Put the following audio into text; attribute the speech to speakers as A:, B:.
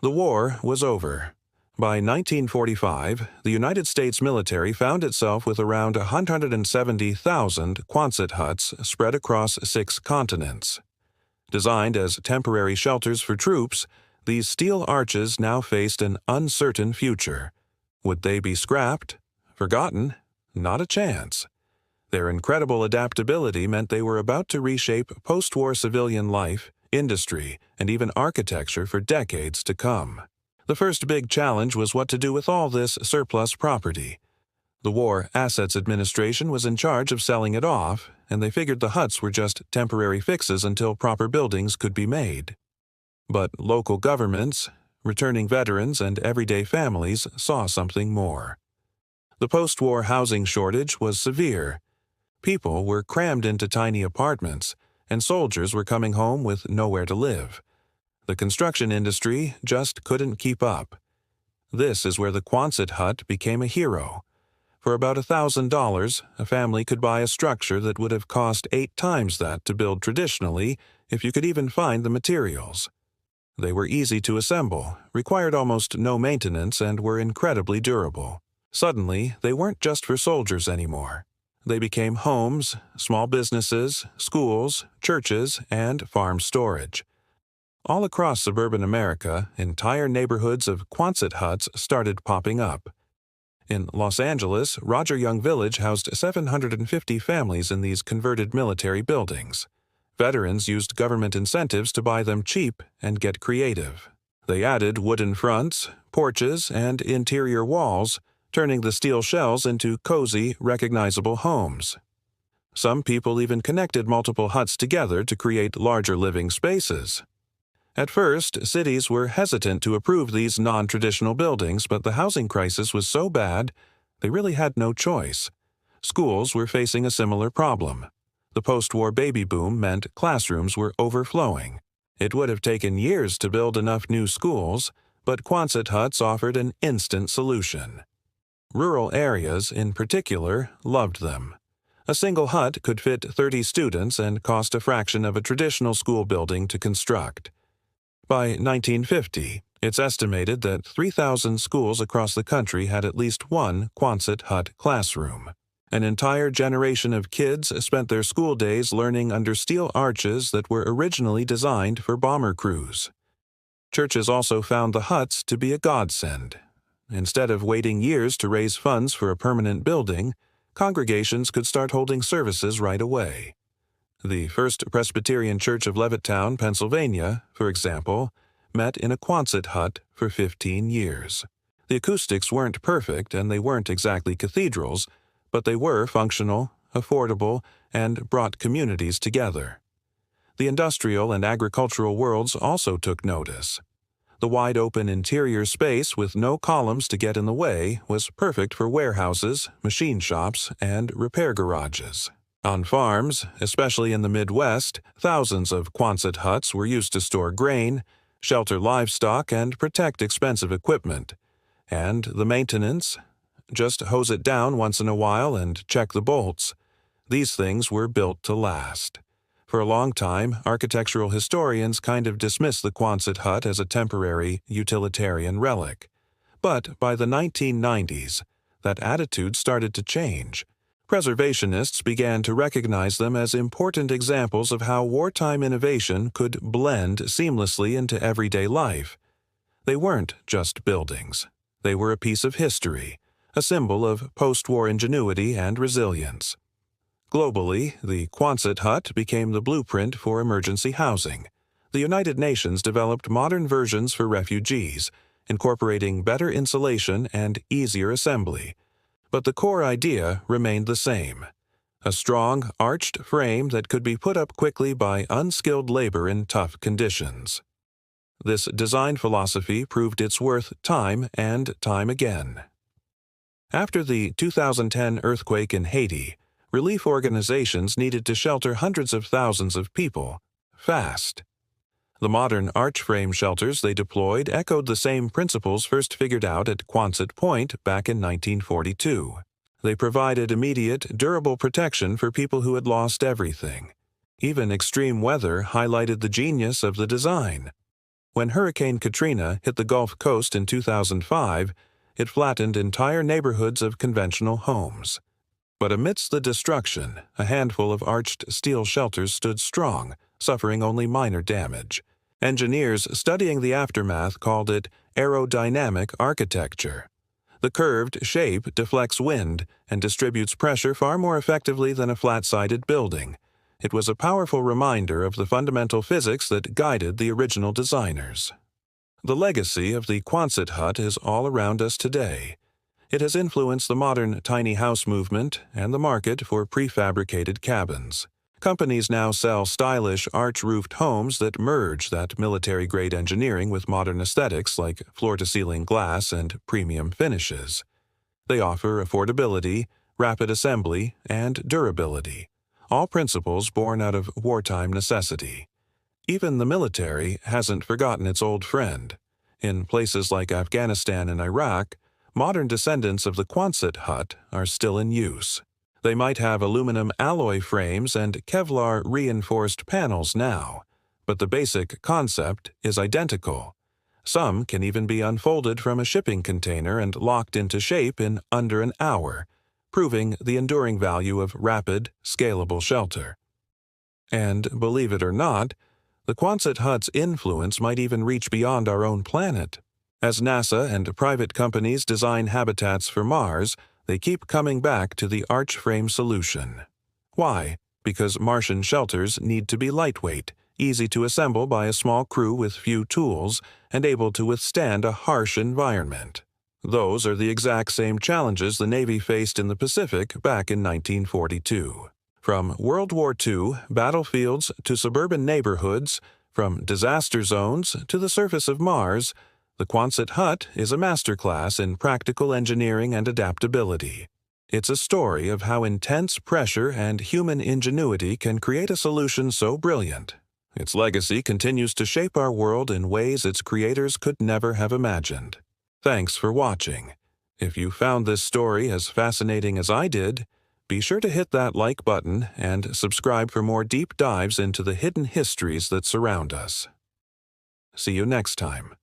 A: The war was over. By 1945, the United States military found itself with around 170,000 Quonset huts spread across 6 continents. Designed as temporary shelters for troops, these steel arches now faced an uncertain future. Would they be scrapped? Forgotten? Not a chance. Their incredible adaptability meant they were about to reshape post-war civilian life, industry, and even architecture for decades to come. The first big challenge was what to do with all this surplus property. The War Assets Administration was in charge of selling it off, and they figured the huts were just temporary fixes until proper buildings could be made. But local governments, returning veterans, and everyday families saw something more. The post-war housing shortage was severe. People were crammed into tiny apartments, and soldiers were coming home with nowhere to live. The construction industry just couldn't keep up. This is where the Quonset hut became a hero. For about $1,000, a family could buy a structure that would have cost 8 times that to build traditionally if you could even find the materials. They were easy to assemble, required almost no maintenance, and were incredibly durable. Suddenly, they weren't just for soldiers anymore. They became homes, small businesses, schools, churches, and farm storage. All across suburban America, entire neighborhoods of Quonset huts started popping up. In Los Angeles, Roger Young Village housed 750 families in these converted military buildings. Veterans used government incentives to buy them cheap and get creative. They added wooden fronts, porches, and interior walls, turning the steel shells into cozy, recognizable homes. Some people even connected multiple huts together to create larger living spaces. At first, cities were hesitant to approve these non-traditional buildings, but the housing crisis was so bad, they really had no choice. Schools were facing a similar problem. The post-war baby boom meant classrooms were overflowing. It would have taken years to build enough new schools, but Quonset huts offered an instant solution. Rural areas, in particular, loved them. A single hut could fit 30 students and cost a fraction of a traditional school building to construct. By 1950, it's estimated that 3,000 schools across the country had at least one Quonset hut classroom. An entire generation of kids spent their school days learning under steel arches that were originally designed for bomber crews. Churches also found the huts to be a godsend. Instead of waiting years to raise funds for a permanent building, congregations could start holding services right away. The First Presbyterian Church of Levittown, Pennsylvania, for example, met in a Quonset hut for 15 years. The acoustics weren't perfect and they weren't exactly cathedrals, but they were functional, affordable, and brought communities together. The industrial and agricultural worlds also took notice. The wide-open interior space with no columns to get in the way was perfect for warehouses, machine shops, and repair garages. On farms, especially in the Midwest, thousands of Quonset huts were used to store grain, shelter livestock, and protect expensive equipment. And the maintenance? Just hose it down once in a while and check the bolts. These things were built to last. For a long time, architectural historians kind of dismissed the Quonset hut as a temporary, utilitarian relic. But by the 1990s, that attitude started to change. Preservationists began to recognize them as important examples of how wartime innovation could blend seamlessly into everyday life. They weren't just buildings. They were a piece of history, a symbol of post-war ingenuity and resilience. Globally, the Quonset hut became the blueprint for emergency housing. The United Nations developed modern versions for refugees, incorporating better insulation and easier assembly. But the core idea remained the same: a strong, arched frame that could be put up quickly by unskilled labor in tough conditions. This design philosophy proved its worth time and time again. After the 2010 earthquake in Haiti, relief organizations needed to shelter hundreds of thousands of people, fast. The modern arch frame shelters they deployed echoed the same principles first figured out at Quonset Point back in 1942. They provided immediate, durable protection for people who had lost everything. Even extreme weather highlighted the genius of the design. When Hurricane Katrina hit the Gulf Coast in 2005, it flattened entire neighborhoods of conventional homes. But amidst the destruction, a handful of arched steel shelters stood strong, suffering only minor damage. Engineers studying the aftermath called it aerodynamic architecture. The curved shape deflects wind and distributes pressure far more effectively than a flat-sided building. It was a powerful reminder of the fundamental physics that guided the original designers. The legacy of the Quonset Hut is all around us today. It has influenced the modern tiny house movement and the market for prefabricated cabins. Companies now sell stylish arch-roofed homes that merge that military-grade engineering with modern aesthetics like floor-to-ceiling glass and premium finishes. They offer affordability, rapid assembly, and durability, all principles born out of wartime necessity. Even the military hasn't forgotten its old friend. In places like Afghanistan and Iraq, modern descendants of the Quonset Hut are still in use. They might have aluminum alloy frames and Kevlar-reinforced panels now, but the basic concept is identical. Some can even be unfolded from a shipping container and locked into shape in under an hour, proving the enduring value of rapid, scalable shelter. And, believe it or not, the Quonset Hut's influence might even reach beyond our own planet. As NASA and private companies design habitats for Mars, they keep coming back to the arch frame solution. Why? Because Martian shelters need to be lightweight, easy to assemble by a small crew with few tools, and able to withstand a harsh environment. Those are the exact same challenges the Navy faced in the Pacific back in 1942. From World War II battlefields to suburban neighborhoods, from disaster zones to the surface of Mars, the Quonset Hut is a masterclass in practical engineering and adaptability. It's a story of how intense pressure and human ingenuity can create a solution so brilliant. Its legacy continues to shape our world in ways its creators could never have imagined. Thanks for watching. If you found this story as fascinating as I did, be sure to hit that like button and subscribe for more deep dives into the hidden histories that surround us. See you next time.